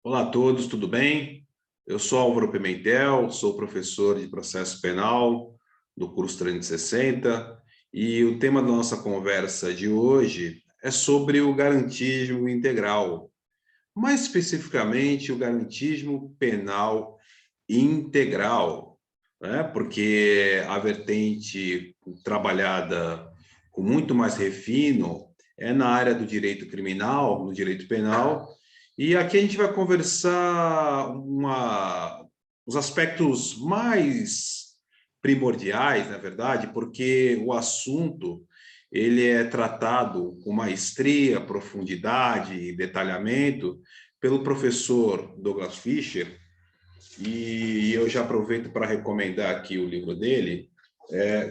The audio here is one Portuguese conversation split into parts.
Olá a todos, tudo bem? Eu sou Álvaro Pimentel, sou professor de processo penal do curso 360 e o tema da nossa conversa de hoje é sobre o garantismo integral, mais especificamente o garantismo penal integral, né? Porque a vertente trabalhada com muito mais refino é na área do direito criminal, no direito penal, e aqui a gente vai conversar os aspectos mais primordiais, na verdade, porque o assunto ele é tratado com maestria, profundidade e detalhamento pelo professor Douglas Fischer, e eu já aproveito para recomendar aqui o livro dele,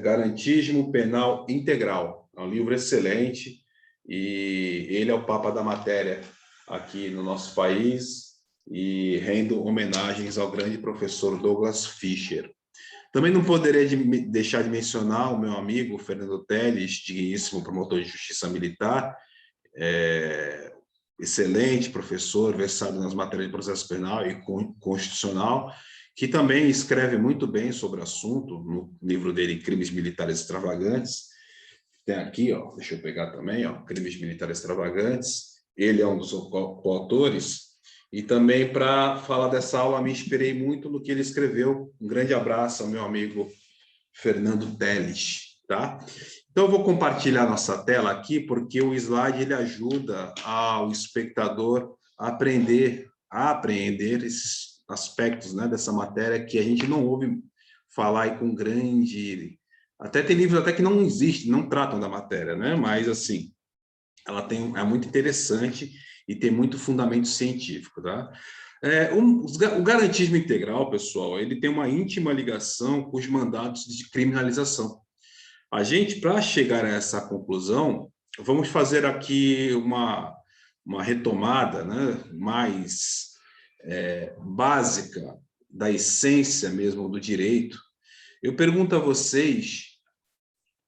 Garantismo Penal Integral. É um livro excelente e ele é o papa da matéria aqui no nosso país e rendo homenagens ao grande professor Douglas Fischer. Também não poderia deixar de mencionar o meu amigo Fernando Teles, digníssimo promotor de justiça militar, excelente professor, versado nas matérias de processo penal e constitucional, que também escreve muito bem sobre o assunto, no livro dele, Crimes Militares Extravagantes. Tem aqui, ó, deixa eu pegar também, ó, Crimes Militares Extravagantes. Ele é um dos coautores. E também, para falar dessa aula, me inspirei muito no que ele escreveu. Um grande abraço ao meu amigo Fernando Teles, tá? Então, eu vou compartilhar nossa tela aqui, porque o slide ele ajuda o espectador a aprender a apreender esses aspectos, né, dessa matéria que a gente não ouve falar aí com grande... Até tem livros até que não existem, não tratam da matéria, né? Mas, assim, ela é muito interessante e tem muito fundamento científico, tá? O garantismo integral, pessoal, ele tem uma íntima ligação com os mandatos de criminalização. A gente, para chegar a essa conclusão, vamos fazer aqui uma retomada, né, mais básica da essência mesmo do direito. Eu pergunto a vocês,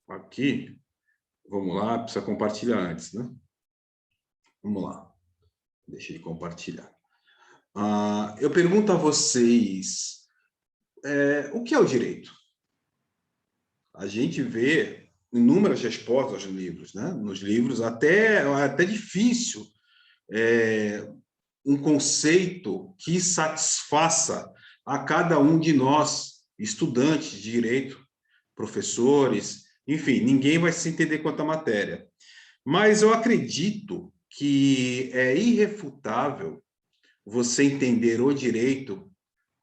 aqui, vamos lá, precisa compartilhar antes, né? Vamos lá, deixa eu compartilhar. Eu pergunto a vocês, o que é o direito? A gente vê inúmeras respostas nos livros, né? Nos livros, até difícil um conceito que satisfaça a cada um de nós, estudantes de direito, professores, enfim, ninguém vai se entender quanto à matéria. Mas eu acredito que é irrefutável você entender o direito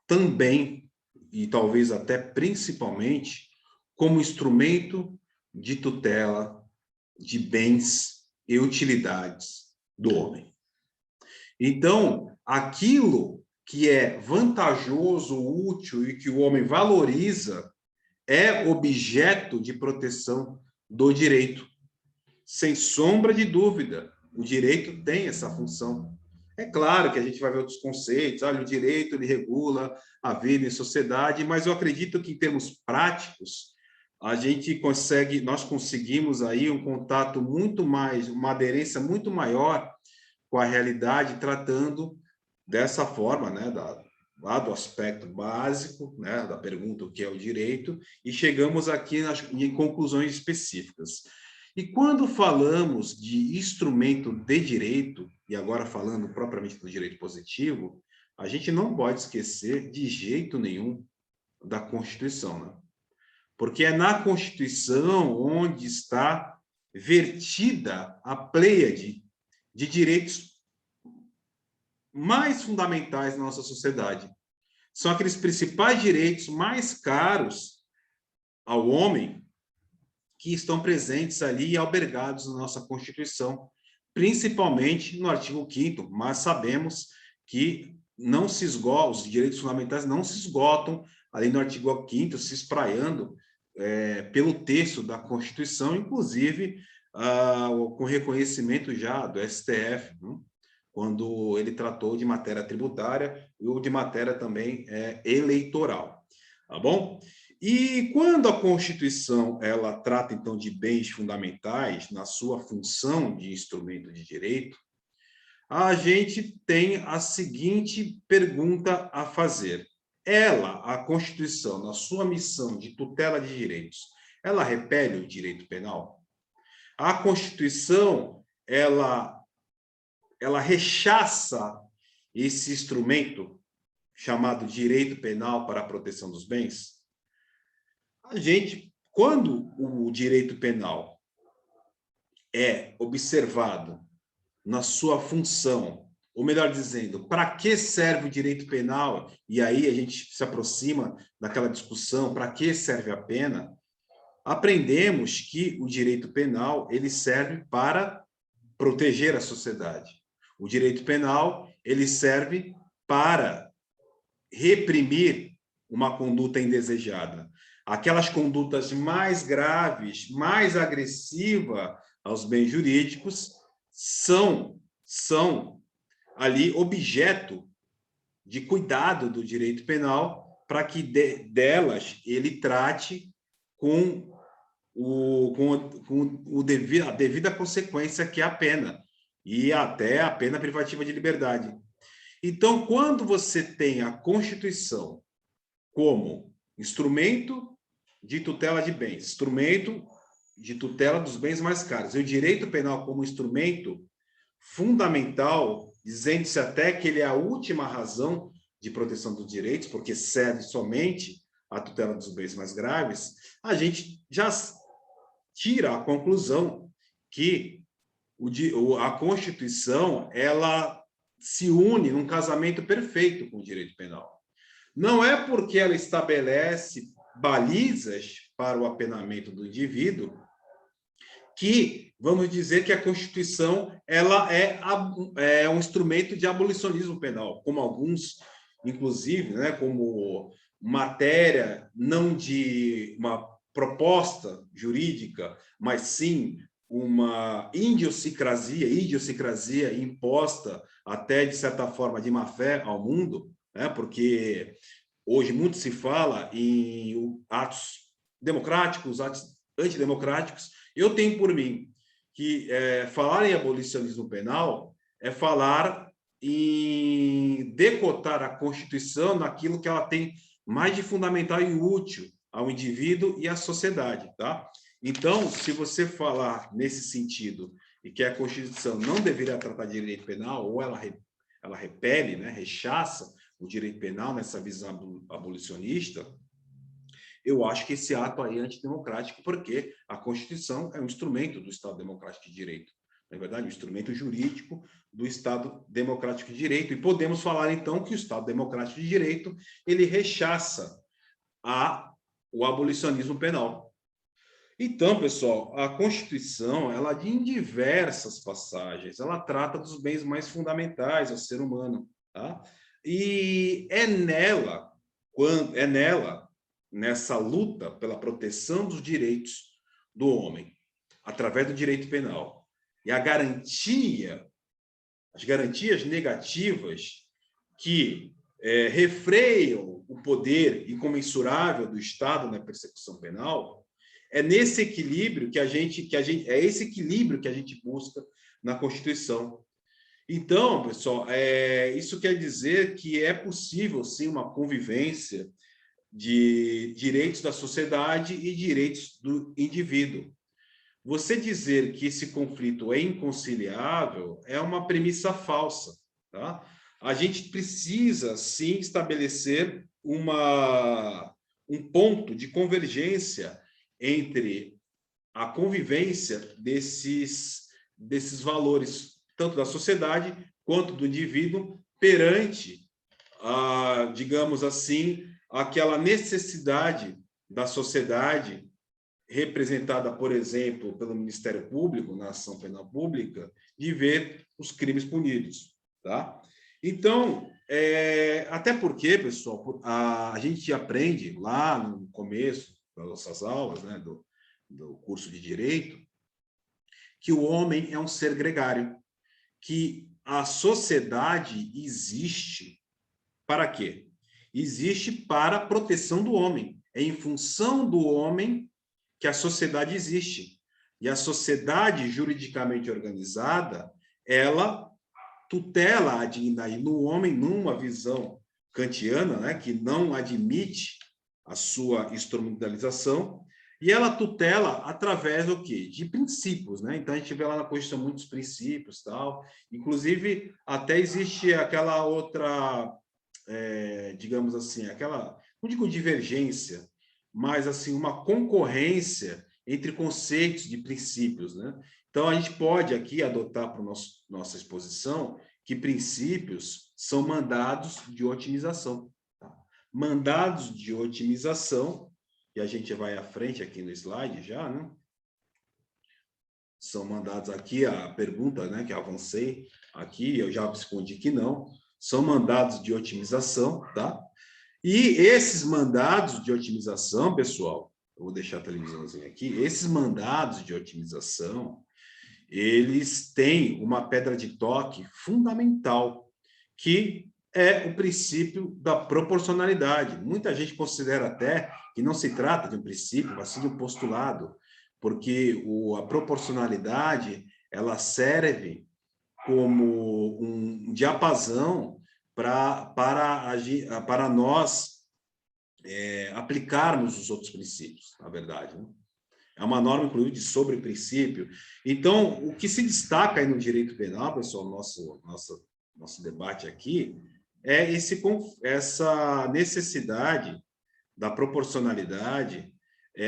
também, e talvez até principalmente, como instrumento de tutela de bens e utilidades do homem. Então, aquilo que é vantajoso, útil e que o homem valoriza é objeto de proteção do direito. Sem sombra de dúvida, o direito tem essa função. É claro que a gente vai ver outros conceitos, olha, o direito ele regula a vida em sociedade, mas eu acredito que em termos práticos, nós conseguimos aí um contato muito mais, uma aderência muito maior com a realidade, tratando dessa forma, né, lá do aspecto básico, né, da pergunta o que é o direito, e chegamos aqui em conclusões específicas. E quando falamos de instrumento de direito, e agora falando propriamente do direito positivo, a gente não pode esquecer de jeito nenhum da Constituição, né? Porque é na Constituição onde está vertida a pleiade de direitos mais fundamentais na nossa sociedade. São aqueles principais direitos mais caros ao homem que estão presentes ali e albergados na nossa Constituição, principalmente no artigo 5º, mas sabemos que não se esgotam, os direitos fundamentais não se esgotam ali no artigo 5º, se espraiando pelo texto da Constituição, inclusive com reconhecimento já do STF, né? Quando ele tratou de matéria tributária ou de matéria também eleitoral, tá bom? E quando a Constituição ela trata, então, de bens fundamentais na sua função de instrumento de direito, a gente tem a seguinte pergunta a fazer. Ela, a Constituição, na sua missão de tutela de direitos, ela repele o direito penal? A Constituição, ela rechaça esse instrumento chamado direito penal para a proteção dos bens? A gente, quando o direito penal é observado na sua função, ou melhor dizendo, para que serve o direito penal? E aí a gente se aproxima daquela discussão, para que serve a pena? Aprendemos que o direito penal ele serve para proteger a sociedade. O direito penal ele serve para reprimir uma conduta indesejada. Aquelas condutas mais graves, mais agressivas aos bens jurídicos, são ali objeto de cuidado do direito penal para que delas ele trate com a devida consequência, que é a pena, e até a pena privativa de liberdade. Então, quando você tem a Constituição como instrumento de tutela de bens, instrumento de tutela dos bens mais caros, e o direito penal como instrumento fundamental, dizendo-se até que ele é a última razão de proteção dos direitos, porque serve somente à tutela dos bens mais graves, a gente já tira a conclusão que a Constituição ela se une num casamento perfeito com o direito penal. Não é porque ela estabelece balizas para o apenamento do indivíduo que vamos dizer que a Constituição ela é um instrumento de abolicionismo penal, como alguns, inclusive, né, como matéria não de uma proposta jurídica, mas sim uma idiosincrasia imposta até, de certa forma, de má fé ao mundo, né, porque hoje muito se fala em atos democráticos, atos antidemocráticos. Eu tenho por mim que falar em abolicionismo penal é falar em decotar a Constituição naquilo que ela tem mais de fundamental e útil ao indivíduo e à sociedade, tá? Então, se você falar nesse sentido e que a Constituição não deveria tratar de direito penal, ou ela repele, né, rechaça o direito penal nessa visão abolicionista, eu acho que esse ato aí é antidemocrático, porque a Constituição é um instrumento do Estado Democrático de Direito. Na verdade, um instrumento jurídico do Estado Democrático de Direito. E podemos falar, então, que o Estado Democrático de Direito ele rechaça o abolicionismo penal. Então, pessoal, a Constituição, ela em diversas passagens, ela trata dos bens mais fundamentais ao ser humano, tá? E é nela, nessa luta pela proteção dos direitos do homem, através do direito penal, e as garantias negativas que refreiam o poder incomensurável do Estado na persecução penal, é nesse equilíbrio é esse equilíbrio que a gente busca na Constituição. Então, pessoal, isso quer dizer que é possível, sim, uma convivência de direitos da sociedade e direitos do indivíduo. Você dizer que esse conflito é inconciliável é uma premissa falsa, tá? A gente precisa, sim, estabelecer um ponto de convergência entre a convivência desses valores, tanto da sociedade quanto do indivíduo, perante, digamos assim, aquela necessidade da sociedade, representada, por exemplo, pelo Ministério Público, na ação penal pública, de ver os crimes punidos. Tá? Então, até porque, pessoal, a gente aprende lá no começo das nossas aulas, né, do curso de Direito, que o homem é um ser gregário, que a sociedade existe para quê? Existe para a proteção do homem. É em função do homem que a sociedade existe. E a sociedade juridicamente organizada, ela tutela a dignidade no homem numa visão kantiana, né, que não admite a sua instrumentalização, e ela tutela através do quê? De princípios, né? Então, a gente vê lá na Constituição muitos princípios, tal. Inclusive, até existe aquela outra, digamos assim, aquela, não digo divergência, mas assim, uma concorrência entre conceitos de princípios, né? Então, a gente pode aqui adotar para nossa exposição que princípios são mandados de otimização. Tá? Mandados de otimização, e a gente vai à frente aqui no slide já, né? São mandados aqui, a pergunta, né, que eu avancei aqui, eu já respondi que não, são mandados de otimização, tá? E esses mandados de otimização, pessoal, eu vou deixar a televisãozinha aqui, esses mandados de otimização, eles têm uma pedra de toque fundamental, que é o princípio da proporcionalidade. Muita gente considera até que não se trata de um princípio, mas sim de um postulado, porque a proporcionalidade ela serve como um diapasão para nós aplicarmos os outros princípios, na verdade, né? É uma norma, inclusive, de sobre-princípio. Então, o que se destaca aí no direito penal, pessoal, nosso debate aqui, é essa necessidade da proporcionalidade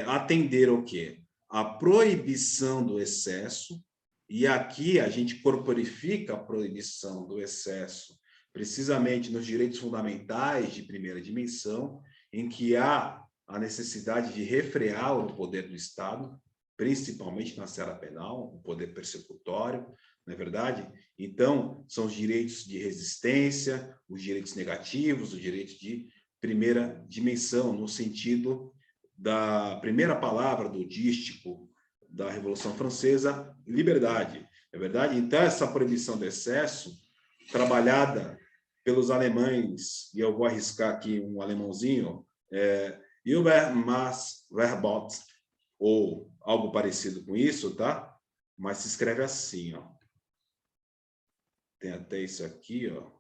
atender o quê? A proibição do excesso, e aqui a gente corporifica a proibição do excesso precisamente nos direitos fundamentais de primeira dimensão, em que há a necessidade de refrear o poder do Estado, principalmente na seara penal, o poder persecutório, não é verdade? Então, são os direitos de resistência, os direitos negativos, os direitos de primeira dimensão, no sentido da primeira palavra do dístico da Revolução Francesa, liberdade, é verdade? Então, essa proibição do excesso, trabalhada pelos alemães, e eu vou arriscar aqui um alemãozinho, Übermaßverbot, ou algo parecido com isso, tá? Mas se escreve assim, ó. Tem até isso aqui, ó.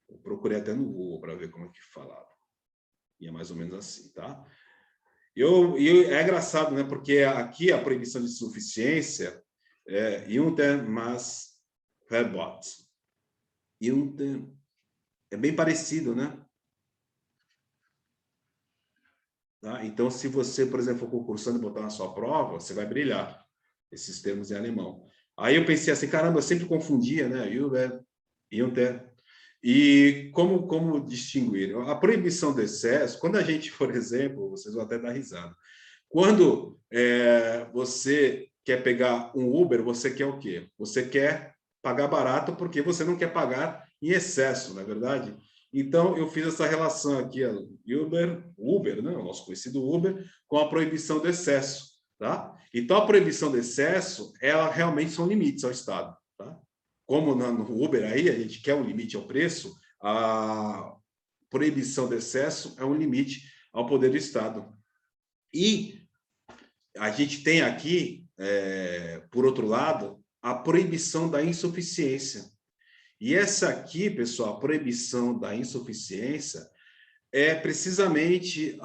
Eu procurei até no Google para ver como é que falava. E é mais ou menos assim, tá? É engraçado, né? Porque aqui a proibição de suficiência é Untermaßverbot. É bem parecido, né? Tá? Então, se você, por exemplo, for concursando e botar na sua prova, você vai brilhar esses termos em alemão. Aí eu pensei assim, caramba, eu sempre confundia, né? Über, Unter. E como distinguir? A proibição do excesso, quando a gente, por exemplo, vocês vão até dar risada, quando você quer pegar um Uber, você quer o quê? Você quer pagar barato porque você não quer pagar em excesso, não é verdade? Então, eu fiz essa relação aqui, Uber, né? O nosso conhecido Uber, com a proibição do excesso, tá? Então, a proibição do excesso, ela realmente são limites ao Estado, tá? Como no Uber aí, a gente quer um limite ao preço, a proibição do excesso é um limite ao poder do Estado. E a gente tem aqui, por outro lado, a proibição da insuficiência. E essa aqui, pessoal, a proibição da insuficiência é precisamente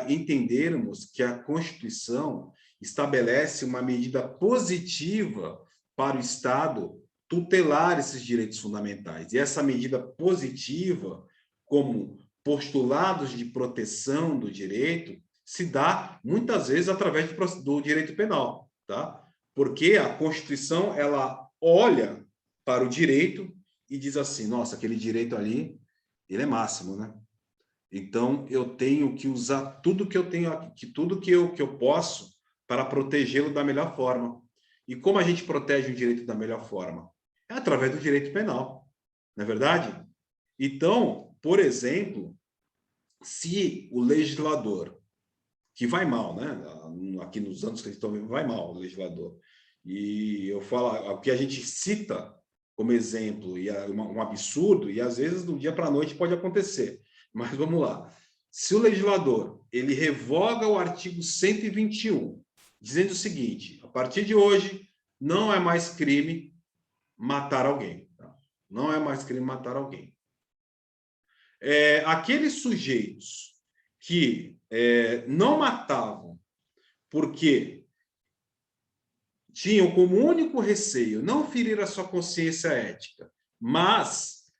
entendermos que a Constituição estabelece uma medida positiva para o Estado tutelar esses direitos fundamentais. E essa medida positiva, como postulados de proteção do direito, se dá muitas vezes através do direito penal, tá? Porque a Constituição ela olha para o direito e diz assim, nossa, aquele direito ali, ele é máximo, né? Então, eu tenho que usar tudo que eu tenho aqui, tudo que eu posso para protegê-lo da melhor forma. E como a gente protege o direito da melhor forma? É através do direito penal, não é verdade? Então, por exemplo, se o legislador, que vai mal, né? Aqui nos anos que eles estão vivendo, vai mal o legislador. E eu falo, o que a gente cita como exemplo, e é um absurdo, e às vezes do dia para a noite pode acontecer. Mas vamos lá. Se o legislador ele revoga o artigo 121 dizendo o seguinte: a partir de hoje, não é mais crime matar alguém. Tá? Não é mais crime matar alguém. Aqueles sujeitos que não matavam porque tinham como único receio não ferir a sua consciência ética, mas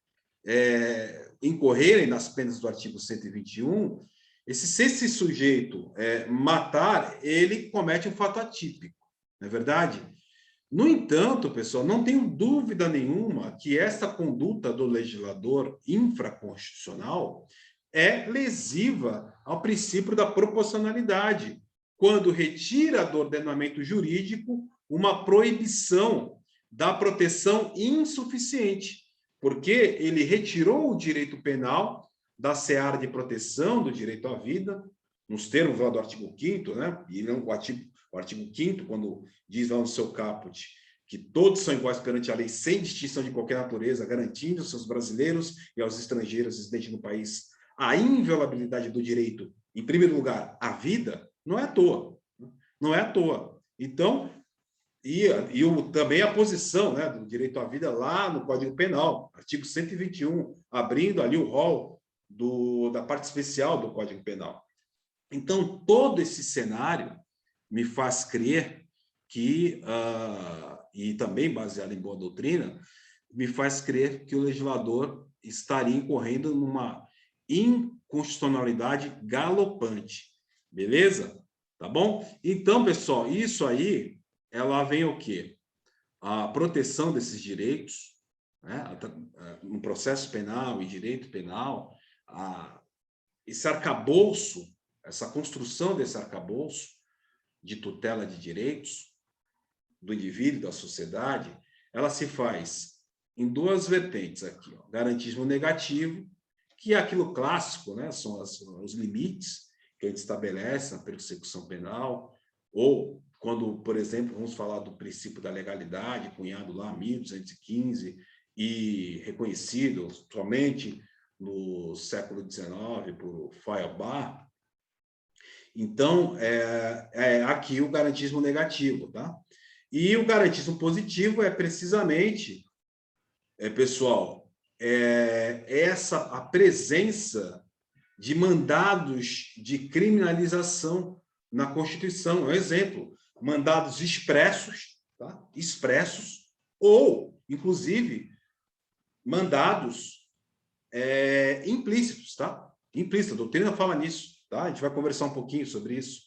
incorrerem nas penas do artigo 121, se esse sujeito matar, ele comete um fato atípico, não é verdade? No entanto, pessoal, não tenho dúvida nenhuma que esta conduta do legislador infraconstitucional é lesiva ao princípio da proporcionalidade, quando retira do ordenamento jurídico uma proibição da proteção insuficiente, porque ele retirou o direito penal da seara de proteção do direito à vida, nos termos lá do artigo 5º, né? E não o artigo 5º, quando diz lá no seu caput que todos são iguais perante a lei, sem distinção de qualquer natureza, garantindo aos seus brasileiros e aos estrangeiros residentes no país a inviolabilidade do direito, em primeiro lugar, à vida, não é à toa. Não é à toa. Então, também a posição, né, do direito à vida lá no Código Penal, artigo 121, abrindo ali o rol da parte especial do Código Penal. Então, todo esse cenário me faz crer que, e também baseado em boa doutrina, me faz crer que o legislador estaria incorrendo numa inconstitucionalidade galopante. Beleza? Tá bom? Então, pessoal, isso aí, ela vem o quê? A proteção desses direitos, né? No processo penal e direito penal, esse arcabouço, essa construção desse arcabouço de tutela de direitos do indivíduo, da sociedade, ela se faz em duas vertentes aqui, ó. Garantismo negativo, que é aquilo clássico, né? São os limites que a gente estabelece na persecução penal, ou quando, por exemplo, vamos falar do princípio da legalidade, cunhado lá em 1215 e reconhecido somente no século XIX por Feuerbach. Então, aqui o garantismo negativo, tá? E o garantismo positivo é precisamente, pessoal, a presença de mandados de criminalização na Constituição. Um exemplo, mandados expressos, tá? Expressos, ou, inclusive, mandados implícitos, tá? Implícito, a doutrina fala nisso, tá? A gente vai conversar um pouquinho sobre isso.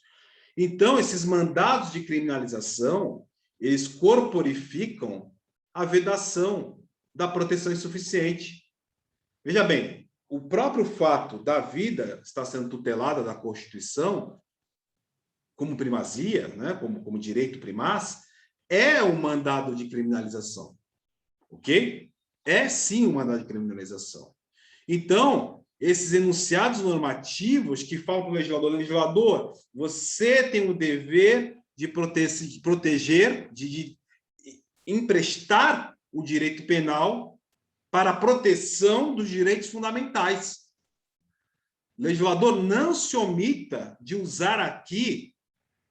Então, esses mandados de criminalização, eles corporificam a vedação da proteção insuficiente. Veja bem, o próprio fato da vida estar sendo tutelada da Constituição como primazia, né, como direito primaz, é um mandado de criminalização, ok? É sim um mandado de criminalização. Então, esses enunciados normativos que falam para o legislador, você tem o dever de proteger, de emprestar o direito penal para a proteção dos direitos fundamentais. O legislador não se omita de usar aqui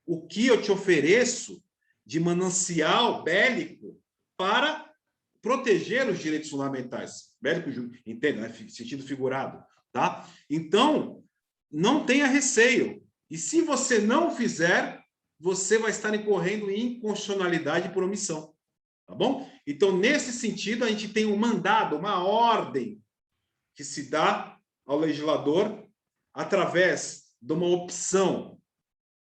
o que eu te ofereço de manancial bélico para proteger os direitos fundamentais. Bélico, entende, né? Sentido figurado, tá? Então, não tenha receio. E se você não fizer, você vai estar incorrendo em inconstitucionalidade por omissão. Tá bom? Então, nesse sentido, a gente tem um mandado, uma ordem que se dá ao legislador através de uma opção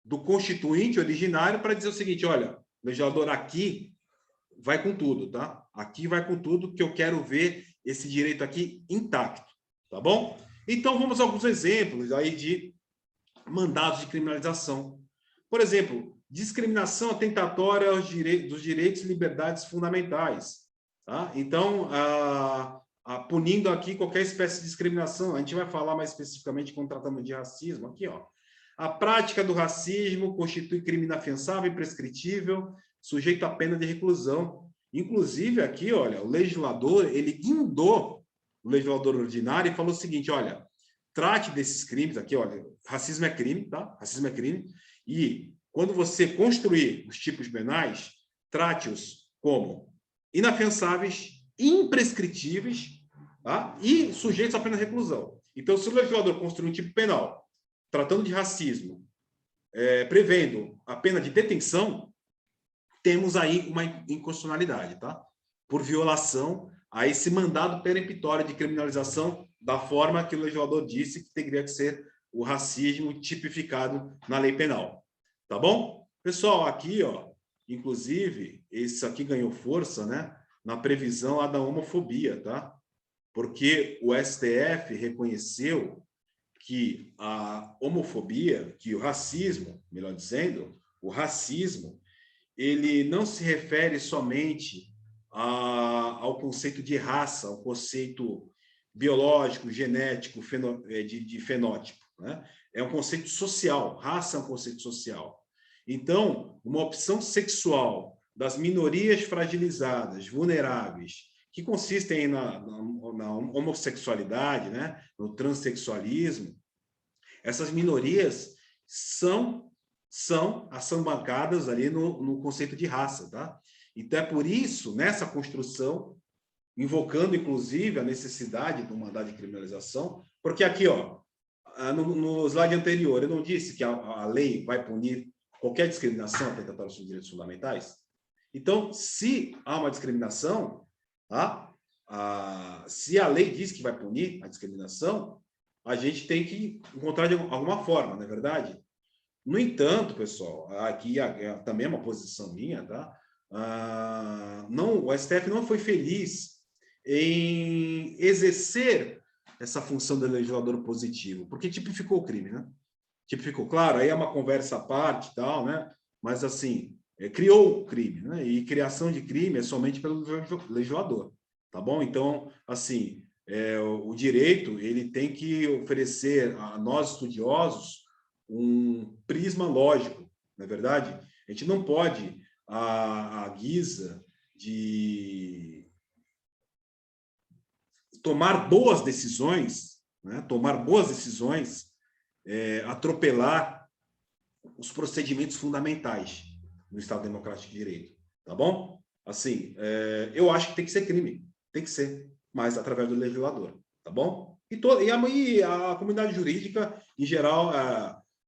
do constituinte originário para dizer o seguinte: olha, o legislador aqui vai com tudo, tá? Aqui vai com tudo, que eu quero ver esse direito aqui intacto, tá bom? Então, vamos a alguns exemplos aí de mandados de criminalização. Por exemplo, discriminação atentatória dos direitos e liberdades fundamentais. Tá? Então, punindo aqui qualquer espécie de discriminação. A gente vai falar mais especificamente quando tratamos de racismo. Aqui, ó. A prática do racismo constitui crime inafiançável e prescritível, sujeito à pena de reclusão. Inclusive, aqui, olha, o legislador, ele guindou o legislador ordinário e falou o seguinte: olha, trate desses crimes aqui, olha, racismo é crime, tá? Racismo é crime. E quando você construir os tipos penais, trate-os como inafiançáveis, imprescritíveis, tá? E sujeitos à pena de reclusão. Então, se o legislador construir um tipo penal tratando de racismo, prevendo a pena de detenção, temos aí uma inconstitucionalidade, tá? Por violação a esse mandado peremptório de criminalização da forma que o legislador disse que teria que ser o racismo tipificado na lei penal. Tá bom? Pessoal, aqui, ó, inclusive, esse aqui ganhou força, né, na previsão lá da homofobia, tá? Porque o STF reconheceu que a homofobia, que o racismo, melhor dizendo, o racismo, ele não se refere somente ao conceito de raça, ao conceito biológico, genético, de fenótipo, né? É um conceito social, raça é um conceito social. Então, uma opção sexual das minorias fragilizadas, vulneráveis, que consistem na homossexualidade, né? No transexualismo, essas minorias são assambarcadas ali no conceito de raça, tá? Então, é por isso, nessa construção, invocando, inclusive, a necessidade do mandado de criminalização, porque aqui, ó, no slide anterior, eu não disse que a lei vai punir qualquer discriminação atentatória aos direitos fundamentais? Então, se há uma discriminação, tá? Se a lei diz que vai punir a discriminação, a gente tem que encontrar de alguma forma, não é verdade? No entanto, pessoal, aqui também é uma posição minha, tá? Não, o STF não foi feliz em exercer essa função do legislador positivo, porque tipificou o crime, né? Tipificou, claro, aí é uma conversa à parte e tal, né? Mas, assim, criou o crime, né? E criação de crime é somente pelo legislador, tá bom? Então, assim, o direito, ele tem que oferecer a nós, estudiosos, um prisma lógico, não é verdade? A gente não pode, à guisa de tomar boas decisões, né? Tomar boas decisões, atropelar os procedimentos fundamentais no Estado Democrático de Direito, tá bom? Assim, eu acho que tem que ser crime, tem que ser, mas através do legislador, tá bom? E a comunidade jurídica, em geral,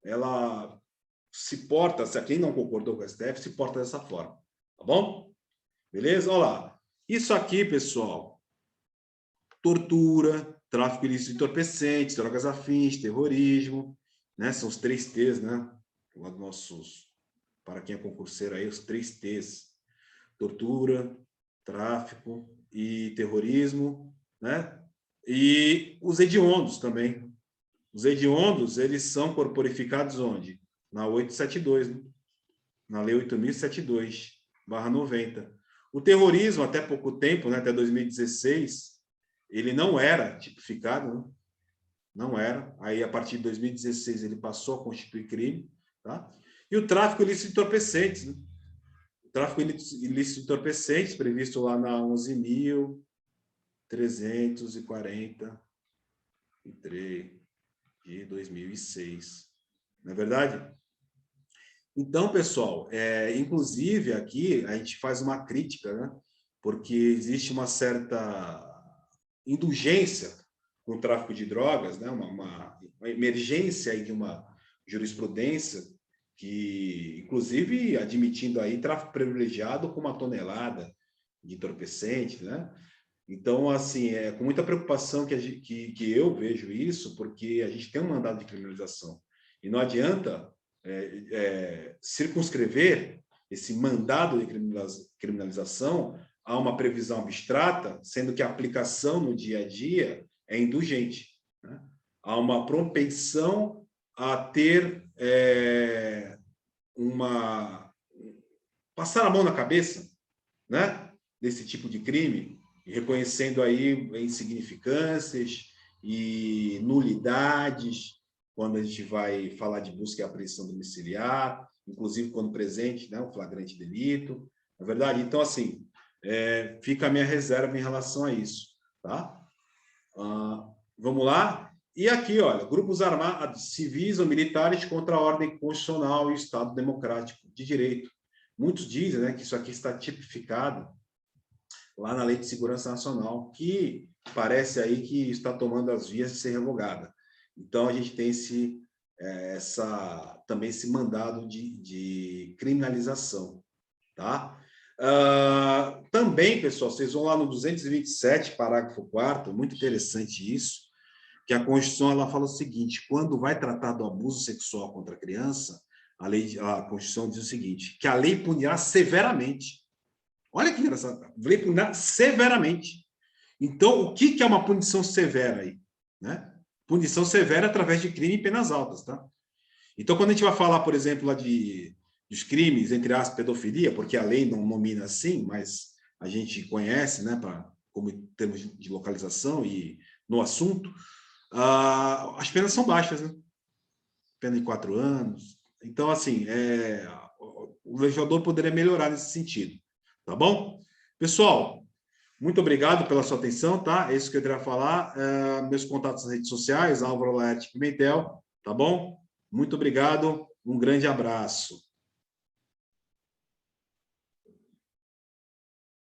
ela se porta, se quem não concordou com o STF, se porta dessa forma, tá bom? Beleza? Olha lá. Isso aqui, pessoal, tortura, tráfico ilícito de entorpecentes, drogas afins, terrorismo, né? São os 3 T's, né? Nossos, para quem é concurseiro aí, os 3 T's: tortura, tráfico e terrorismo, né? E os hediondos também. Os hediondos, eles são corporificados onde? Na 872, né? Na Lei 8.072/90. O terrorismo, até pouco tempo, né, até 2016, ele não era tipificado, né? Não era. Aí, a partir de 2016, ele passou a constituir crime, tá? E o tráfico ilícito de entorpecentes, né? O tráfico ilícito de entorpecentes, previsto lá na 11.343 de 2006. Não é verdade? Então, pessoal, inclusive aqui a gente faz uma crítica, né? Porque existe uma certa indulgência com o tráfico de drogas, né? Uma emergência aí de uma jurisprudência que, inclusive, admitindo aí tráfico privilegiado com 1 tonelada de entorpecente, né? Então, assim, é com muita preocupação que eu vejo isso, porque a gente tem um mandado de criminalização e não adianta circunscrever esse mandado de criminalização a uma previsão abstrata, sendo que a aplicação no dia a dia é indulgente, né? Há uma propensão a ter passar a mão na cabeça, né, desse tipo de crime, reconhecendo aí insignificâncias e nulidades quando a gente vai falar de busca e apreensão domiciliar, inclusive quando presente, né, um flagrante delito, na verdade. Então, assim, fica a minha reserva em relação a isso, tá? Vamos lá? E aqui, olha, grupos armados, civis ou militares contra a ordem constitucional e o Estado democrático de direito. Muitos dizem, né, que isso aqui está tipificado lá na Lei de Segurança Nacional, que parece aí que está tomando as vias de ser revogada. Então, a gente tem também esse mandado de criminalização, tá? Também, pessoal, vocês vão lá no 227, parágrafo 4º, muito interessante isso, que a Constituição ela fala o seguinte: quando vai tratar do abuso sexual contra a criança, a Constituição diz o seguinte, que a lei punirá severamente. Olha que engraçado, a lei punirá severamente. Então, o que é uma punição severa aí? Né? Punição severa através de crime e penas altas, tá? Então, quando a gente vai falar, por exemplo, lá dos crimes, entre aspas, pedofilia, porque a lei não nomina assim, mas a gente conhece, né, como em termos de localização e no assunto, as penas são baixas, né? Pena de 4 anos. Então, assim, o legislador poderia melhorar nesse sentido, tá bom? Pessoal, muito obrigado pela sua atenção, tá? É isso que eu queria falar. Meus contatos nas redes sociais, Álvaro Laerte Pimentel, tá bom? Muito obrigado, um grande abraço.